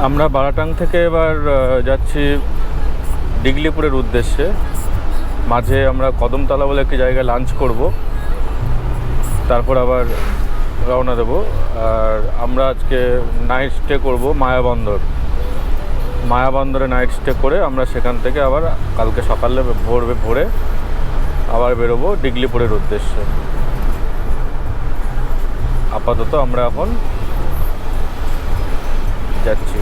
আমরা বারাটাং থেকে এবার যাচ্ছি ডিগলিপুরের উদ্দেশ্যে। মাঝে আমরা কদমতলা বলে একটি জায়গায় লাঞ্চ করব, তারপর আবার রওনা দেব। আর আমরা আজকে নাইট স্টে করব মায়াবন্দরে নাইট স্টে করে আমরা সেখান থেকে আবার কালকে সকালে ভোরে আবার বেরোবো ডিগলিপুরের উদ্দেশ্যে। আপাতত আমরা এখন যাচ্ছি।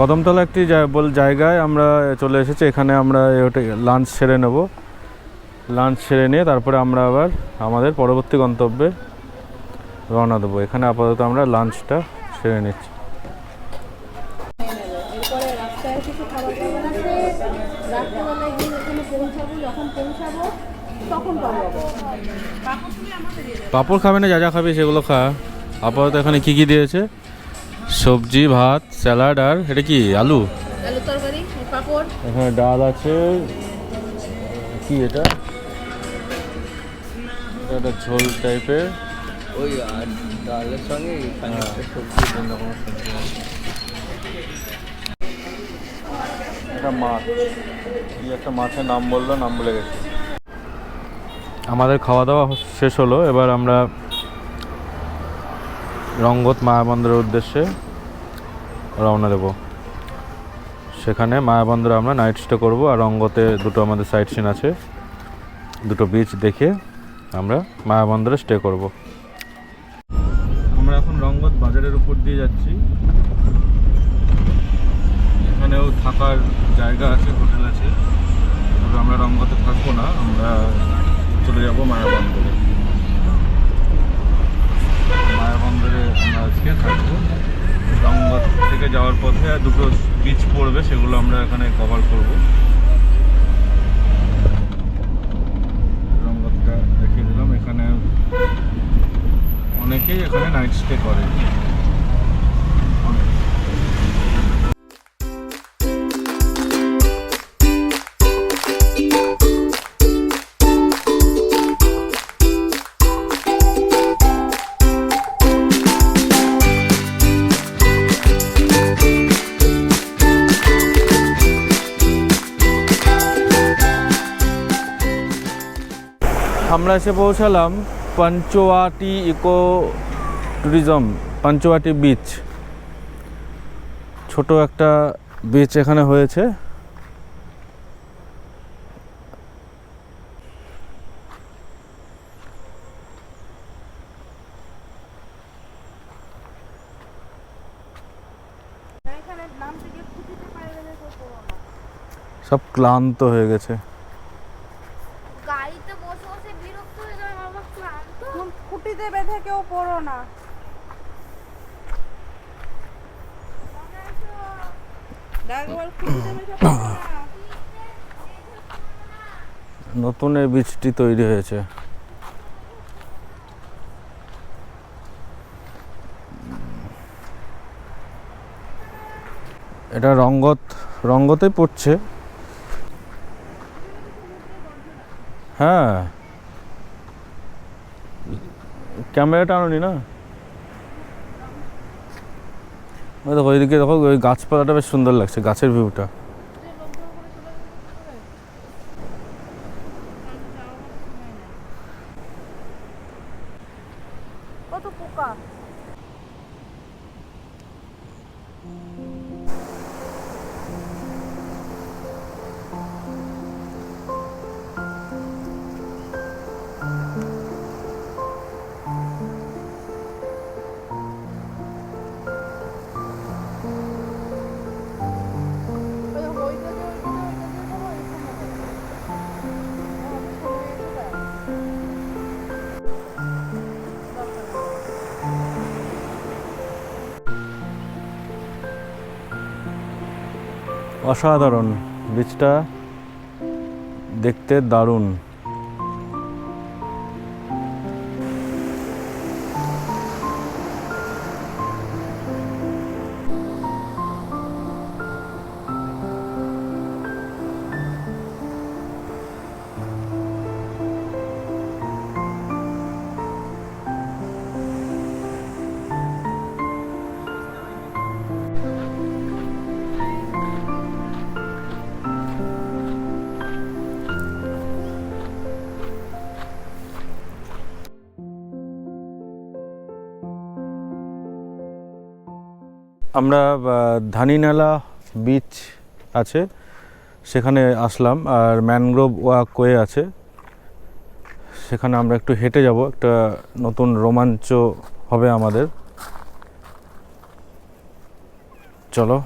কদমতলা একটি জায়গায় আমরা চলে এসেছি। এখানে আমরা লাঞ্চ সেরে নেব। লাঞ্চ সেরে নিয়ে তারপরে আমরা আবার আমাদের পরবর্তী গন্তব্যে রওনা দেবো। এখানে আপাতত আমরা লাঞ্চটা সেরে নিচ্ছি। পাঁপড় খাবে না, যা খাবি সেগুলো খা। আপাতত এখানে কি দিয়েছে? সবজি, ভাত, স্যালাড, আর এটা কি আলু তরকারি, পাঁপড়। এখানে ডাল আছে। কি এটা? এটা ঝোল টাইপের। ওই ডালের সঙ্গে সবজি, এটা মাছ। কি একটা মাছের নাম বললো, নাম বলে গেছে। আমাদের খাওয়া দাওয়া শেষ হলো। এবার আমরা রঙ্গত মায়াবন্দরের উদ্দেশ্যে রওনা দেব। সেখানে মায়াবন্দরে আমরা নাইট স্টে করব। আর রঙ্গতে দুটো আমাদের সাইট সিন আছে, দুটো বিচ দেখে আমরা মায়াবন্দরে স্টে করব। আমরা এখন রঙ্গত বাজারের উপর দিয়ে যাচ্ছি। এখানেও থাকার জায়গা আছে, হোটেল আছে। তবে আমরা রঙ্গতে থাকবো না, আমরা চলে যাব মায়াবন্দরে। মায়াবন্দরে আমরা আজকে থাকবো। রঙ্গত থেকে যাওয়ার পথে দুটো বিচ পড়বে, সেগুলো আমরা এখানে কভার করব। রঙ্গতটা দেখিয়ে দিলাম। এখানে অনেকেই এখানে নাইট স্টে করে। আমরা এসে পৌঁছালাম পঞ্চওয়াটি ইকো ট্যুরিজম, পঞ্চওয়াটি বিচ। ছোট একটা বিচ এখানে হয়েছে। সব ক্লান্ত হয়ে গেছে। খুঁটিতে বেঁধে কেউ পড়ো না। নতুন এই বীজটি তৈরি হয়েছে। এটা রঙ্গতে পড়ছে। হ্যাঁ, ক্যামেরাটা আনোনি না? দেখো ওইদিকে, দেখো ওই গাছপালাটা বেশ সুন্দর লাগছে, গাছের ভিউটা। কত পোকা। অসাধারণ, বীজটা দেখতে দারুণ। আমরা ধানিনালা বিচ আছে সেখানে আসলাম, আর ম্যানগ্রোভ ওয়াকওয়ে আছে, সেখানে আমরা একটু হেঁটে যাব, একটা নতুন রোমাঞ্চ হবে আমাদের। চলো।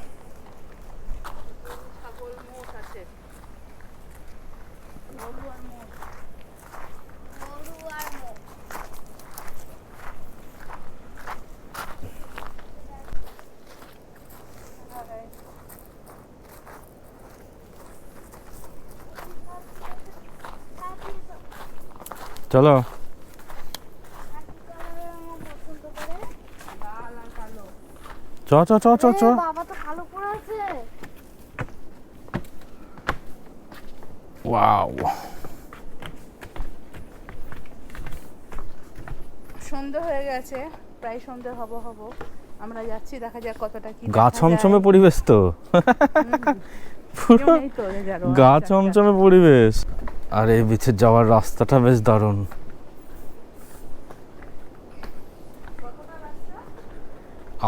চলো। চ চ চ চ চ। বাবা তো ভালো করে আছে। ওয়াও, সন্ধ্যে হয়ে গেছে, প্রায় সন্ধ্যে হব। আমরা যাচ্ছি, দেখা যাক কতটা কি গা ছমছমে পরিবেশ তো, পুরো গা ছমছমে পরিবেশ। আর এই বিচে যাওয়ার রাস্তাটা বেশ দারুণ।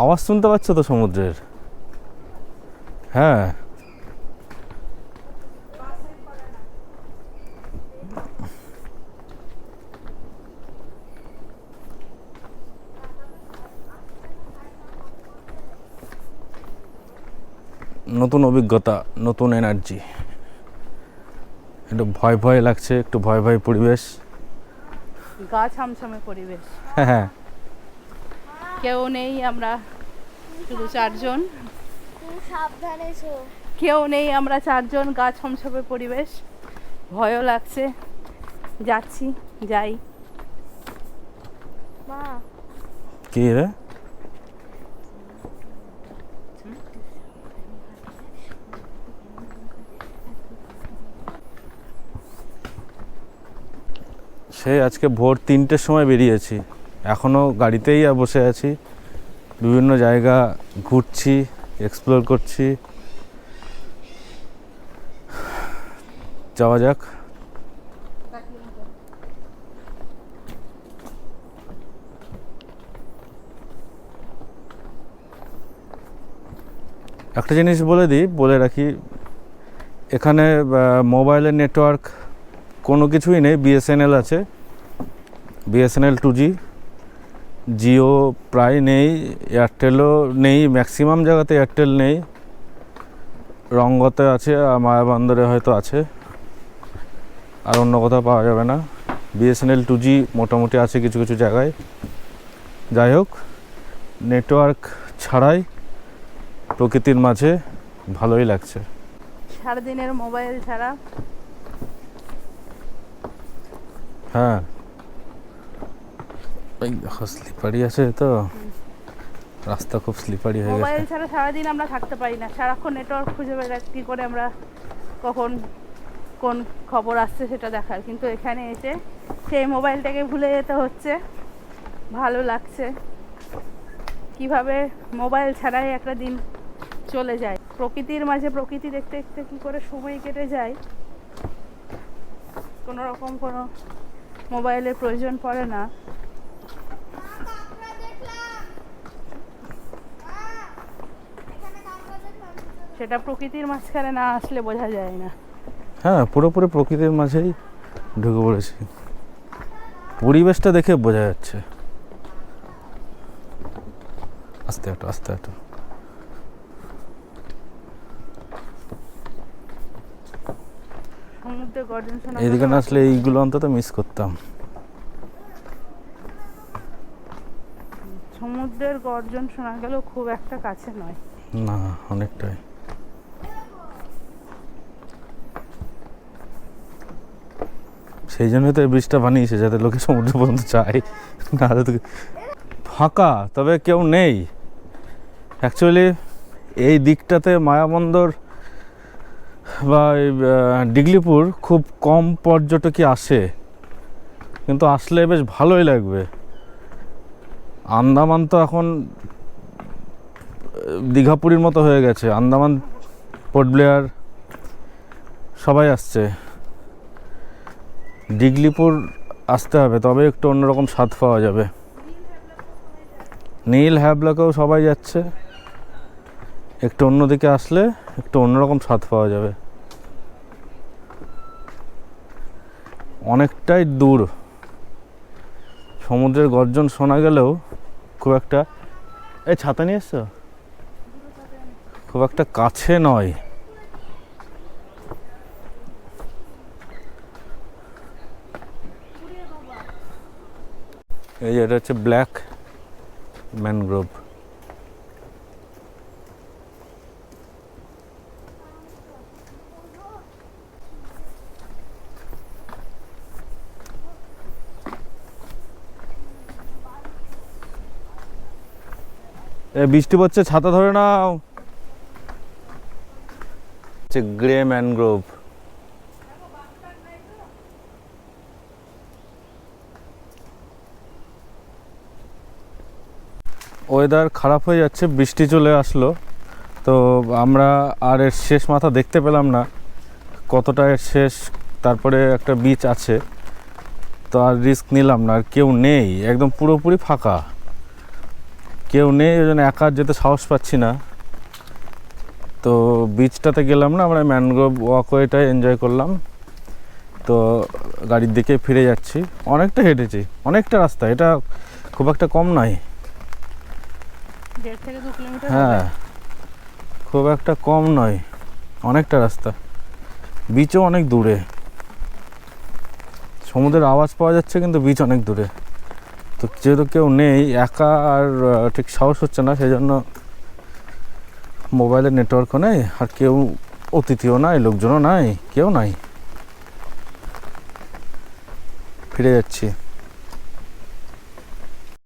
আওয়াজ শুনতে পাচ্ছ তো সমুদ্রের? হ্যাঁ, নতুন অভিজ্ঞতা, নতুন এনার্জি। একটু ভয় ভয় লাগছে, একটু ভয় ভয় পরিবেশ। গা ছমছমে পরিবেশ। হ্যাঁ, কেউ নেই, আমরা শুধু চারজন। সাবধানে ছো। কেউ নেই, আমরা চারজন, গা ছমছমে পরিবেশ, ভয়ও লাগছে। যাচ্ছি, যাই। মা কি রে? সেই আজকে ভোর 3টের সময় বেরিয়েছি, এখনও গাড়িতেই বসে আছি, বিভিন্ন জায়গা ঘুরছি, এক্সপ্লোর করছি। যাওয়া যাক। একটা জিনিস বলে রাখি, এখানে মোবাইলের নেটওয়ার্ক কোনো কিছুই নেই। বিএসএনএল আছে, বিএসএনএল 2G, জিও প্রায় নেই, এয়ারটেলও নেই, ম্যাক্সিমাম জায়গাতে এয়ারটেল নেই। রঙ্গতে আছে, আর মায়াবন্দরে হয়তো আছে, আর অন্য কোথাও পাওয়া যাবে না। বিএসএনএল 2G মোটামুটি আছে কিছু কিছু জায়গায়। যাই হোক, নেটওয়ার্ক ছাড়াই প্রকৃতির মাঝে ভালোই লাগছে। সারাদিনের মোবাইল ছাড়া। হ্যাঁ, এই দেখো স্লিপারি আছে তো, রাস্তা খুব স্লিপারি হয়ে গেছে। মোবাইল ছাড়া সারাদিন আমরা থাকতে পারি না, সারাক্ষণ নেটওয়ার্ক খুঁজে বেড়াই কী করে আমরা কখন কোন খবর আসছে সেটা দেখার। কিন্তু এখানে এসে সেই মোবাইলটাকে ভুলে যেতে হচ্ছে। ভালো লাগছে কিভাবে মোবাইল ছাড়াই একটা দিন চলে যায়, প্রকৃতির মাঝে প্রকৃতি দেখতে দেখতে কী করে সময় কেটে যায়। কোনো রকম কোনো মোবাইলের প্রয়োজন পড়ে না। সেটা প্রকৃতির মাঝখানে না আসলে বোঝা যায় না। হ্যাঁ, পুরোপুরি প্রকৃতির মাঝেই ঢুকে পড়েছি, পরিবেশটা দেখে বোঝা যাচ্ছে। আস্তে হাঁটো, আস্তে হাঁটো। সমুদ্রের গর্জন শোনা এইদিকে না আসলে এইগুলো অন্তত মিস করতাম। সমুদ্রের গর্জন শোনা গেলেও খুব একটা কাছে নয়। না, অনেকটাই। সেই জন্যই তো এই ব্রিজটা বানিয়েছে, যাতে লোকে সমুদ্র পর্যন্ত যায়, নাহলে তো ফাঁকা, তবে কেউ নেই অ্যাকচুয়ালি। এই দিকটাতে মায়াবন্দর বা ডিগলিপুর খুব কম পর্যটকই আসে, কিন্তু আসলে বেশ ভালোই লাগবে। আন্দামান তো এখন দীঘাপুরীর মতো হয়ে গেছে, আন্দামান, পোর্ট ব্লেয়ার সবাই আসছে। ডিগলিপুর আসতে হবে, তবে একটু অন্যরকম স্বাদ পাওয়া যাবে। নীল হ্যাবলাকেও সবাই যাচ্ছে, একটু অন্যদিকে আসলে একটু অন্যরকম স্বাদ পাওয়া যাবে। অনেকটাই দূর, সমুদ্রের গর্জন শোনা গেলেও খুব একটা, এই ছাতা নিয়ে এসছো, খুব একটা কাছে নয়। এই এটা হচ্ছে ব্ল্যাক ম্যানগ্রোভ। বৃষ্টি পড়ছে, ছাতা ধরে নাও। Grey mangrove. ওয়েদার খারাপ হয়ে যাচ্ছে, বৃষ্টি চলে আসলো, তো আমরা আর এর শেষ মাথা দেখতে পেলাম না, কতটা এর শেষ। তারপরে একটা বিচ আছে, তো আর রিস্ক নিলাম না, আর কেউ নেই, একদম পুরোপুরি ফাঁকা, কেউ নেই, ওই জন্য একা যেতে সাহস পাচ্ছি না। তো বিচটাতে গেলাম না, আমরা ম্যানগ্রোভ ওয়াকওয়েটাই এনজয় করলাম। তো গাড়ির দিকে ফিরে যাচ্ছি, অনেকটা হেঁটেছি, অনেকটা রাস্তা, এটা খুব একটা কম নয়। 1.5 থেকে 2 কিলোমিটার। হ্যাঁ, খুব একটা কম নয়, অনেকটা রাস্তা। বিচও অনেক দূরে, সমুদ্রের আওয়াজ পাওয়া যাচ্ছে কিন্তু বিচ অনেক দূরে। তো যেহেতু কেউ নেই, একা আর ঠিক সাহস হচ্ছে না, সেই জন্য মোবাইলের নেটওয়ার্কও নেই, আর কেউ অতিথিও নাই, লোকজনও নাই, কেউ নাই, ফিরে যাচ্ছি।